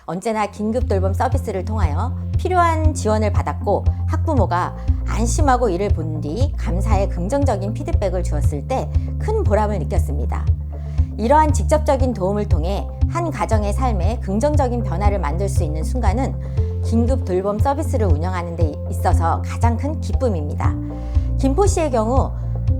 언제나 긴급 돌봄 서비스를 통하여 필요한 지원을 받았고 학부모가 안심하고 이를 본 뒤 감사의 긍정적인 피드백을 주었을 때 큰 보람을 느꼈습니다. 이러한 직접적인 도움을 통해 한 가정의 삶에 긍정적인 변화를 만들 수 있는 순간은 긴급 돌봄 서비스를 운영하는 데 있어서 가장 큰 기쁨입니다. 김포시의 경우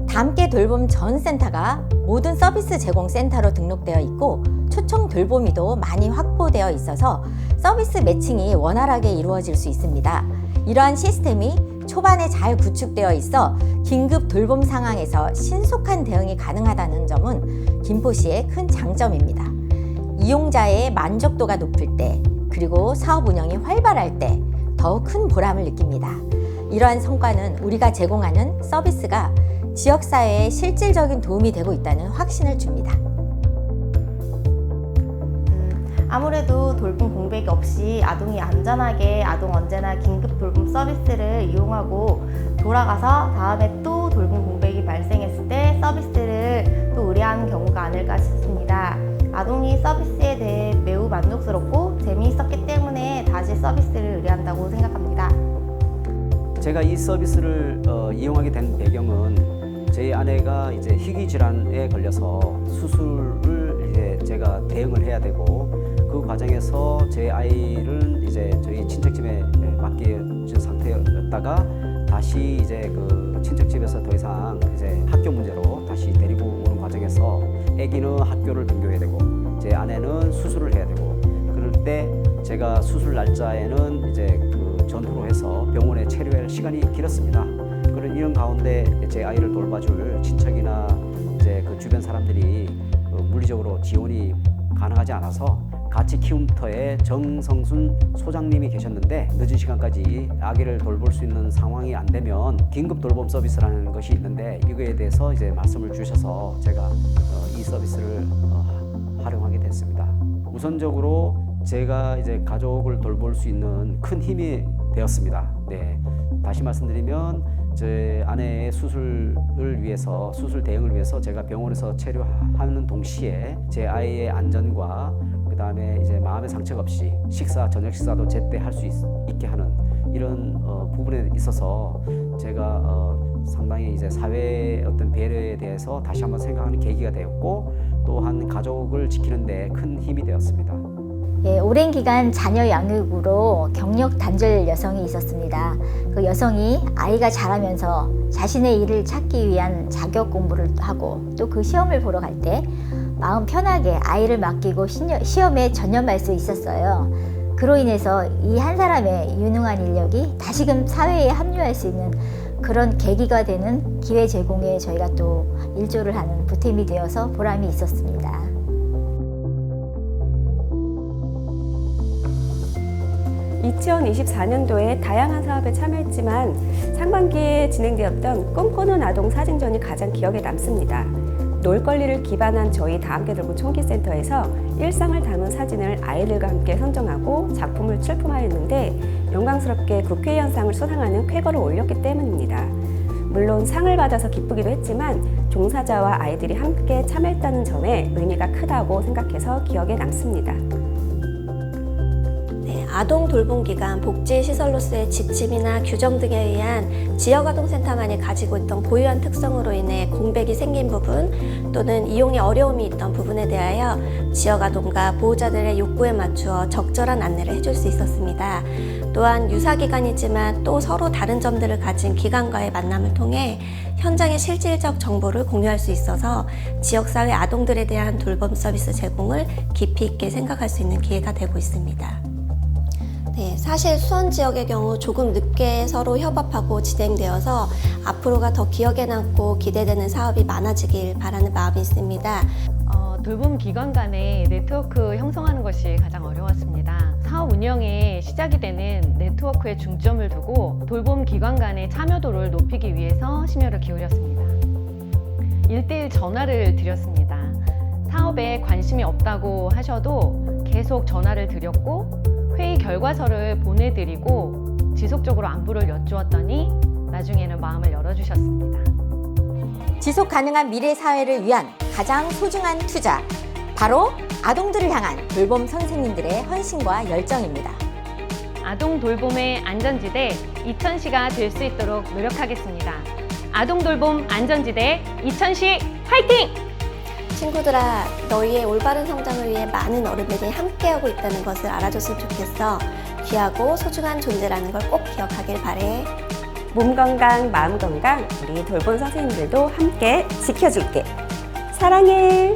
다함께 돌봄 전 센터가 모든 서비스 제공 센터로 등록되어 있고 초청 돌보미도 많이 확보되어 있어서 서비스 매칭이 원활하게 이루어질 수 있습니다. 이러한 시스템이 초반에 잘 구축되어 있어 긴급 돌봄 상황에서 신속한 대응이 가능하다는 점은 김포시의 큰 장점입니다. 이용자의 만족도가 높을 때 그리고 사업 운영이 활발할 때 더욱 큰 보람을 느낍니다. 이러한 성과는 우리가 제공하는 서비스가 지역사회에 실질적인 도움이 되고 있다는 확신을 줍니다. 아무래도 돌봄 공백이 없이 아동이 안전하게 아동 언제나 긴급 돌봄 서비스를 이용하고 돌아가서 다음에 또 돌봄 공백이 발생했을 때 서비스를 또 의뢰하는 경우가 아닐까 싶습니다. 아동이 서비스에 대해 매우 만족스럽고 재미있었기 때문에 다시 서비스를 의뢰한다고 생각합니다. 제가 이 서비스를 이용하게 된 배경은 저희 아내가 이제 희귀 질환에 걸려서 수술을 이제 제가 대응을 해야 되고 그 과정에서 제 아이를 이제 저희 친척집에 맡겨진 상태였다가 다시 이제 그 친척집에서 더 이상 이제 학교 문제로 다시 데리고 오는 과정에서 아기는 학교를 등교해야 되고 제 아내는 수술을 해야 되고 그럴 때 제가 수술 날짜에는 이제 그 전후로 해서 병원에 체류할 시간이 길었습니다. 그런 이런 가운데 제 아이를 돌봐줄 친척이나 이제 그 주변 사람들이 물리적으로 지원이 가능하지 않아서 같이 키움터에 정성순 소장님이 계셨는데 늦은 시간까지 아기를 돌볼 수 있는 상황이 안 되면 긴급 돌봄 서비스라는 것이 있는데 이거에 대해서 이제 말씀을 주셔서 제가 이 서비스를 활용하게 됐습니다. 우선적으로 제가 이제 가족을 돌볼 수 있는 큰 힘이 되었습니다. 네, 다시 말씀드리면 제 아내의 수술을 위해서 수술 대응을 위해서 제가 병원에서 체류하는 동시에 제 아이의 안전과 그 다음에 이제 마음의 상처가 없이 저녁 식사도 제때 할 수 있게 하는 이런 부분에 있어서 제가 상당히 이제 사회의 어떤 배려에 대해서 다시 한번 생각하는 계기가 되었고 또한 가족을 지키는 데 큰 힘이 되었습니다. 예, 오랜 기간 자녀 양육으로 경력 단절 여성이 있었습니다. 그 여성이 아이가 자라면서 자신의 일을 찾기 위한 자격 공부를 하고 또 그 시험을 보러 갈 때 마음 편하게 아이를 맡기고 시험에 전념할 수 있었어요. 그로 인해서 이 한 사람의 유능한 인력이 다시금 사회에 합류할 수 있는 그런 계기가 되는 기회 제공에 저희가 또 일조를 하는 보탬이 되어서 보람이 있었습니다. 2024년도에 다양한 사업에 참여했지만 상반기에 진행되었던 꿈꾸는 아동 사진전이 가장 기억에 남습니다. 놀거리를 기반한 저희 다함께 돌봄 총기센터에서 일상을 담은 사진을 아이들과 함께 선정하고 작품을 출품하였는데 영광스럽게 국회의원상을 수상하는 쾌거를 올렸기 때문입니다. 물론 상을 받아서 기쁘기도 했지만 종사자와 아이들이 함께 참여했다는 점에 의미가 크다고 생각해서 기억에 남습니다. 아동 돌봄기관 복지시설로서의 지침이나 규정 등에 의한 지역아동센터만이 가지고 있던 고유한 특성으로 인해 공백이 생긴 부분 또는 이용에 어려움이 있던 부분에 대하여 지역아동과 보호자들의 욕구에 맞추어 적절한 안내를 해줄 수 있었습니다. 또한 유사기관이지만 또 서로 다른 점들을 가진 기관과의 만남을 통해 현장의 실질적 정보를 공유할 수 있어서 지역사회 아동들에 대한 돌봄 서비스 제공을 깊이 있게 생각할 수 있는 기회가 되고 있습니다. 네, 사실 수원 지역의 경우 조금 늦게 서로 협업하고 진행되어서 앞으로가 더 기억에 남고 기대되는 사업이 많아지길 바라는 마음이 있습니다. 돌봄 기관 간의 네트워크 형성하는 것이 가장 어려웠습니다. 사업 운영에 시작이 되는 네트워크에 중점을 두고 돌봄 기관 간의 참여도를 높이기 위해서 심혈을 기울였습니다. 1:1 전화를 드렸습니다. 사업에 관심이 없다고 하셔도 계속 전화를 드렸고 회의 결과서를 보내드리고 지속적으로 안부를 여쭈었더니 나중에는 마음을 열어주셨습니다. 지속 가능한 미래 사회를 위한 가장 소중한 투자, 바로 아동들을 향한 돌봄 선생님들의 헌신과 열정입니다. 아동 돌봄의 안전지대 이천시가 될 수 있도록 노력하겠습니다. 아동 돌봄 안전지대 이천시 화이팅! 친구들아, 너희의 올바른 성장을 위해 많은 어른들이 함께하고 있다는 것을 알아줬으면 좋겠어. 귀하고 소중한 존재라는 걸 꼭 기억하길 바래. 몸 건강, 마음 건강, 우리 돌봄 선생님들도 함께 지켜줄게. 사랑해!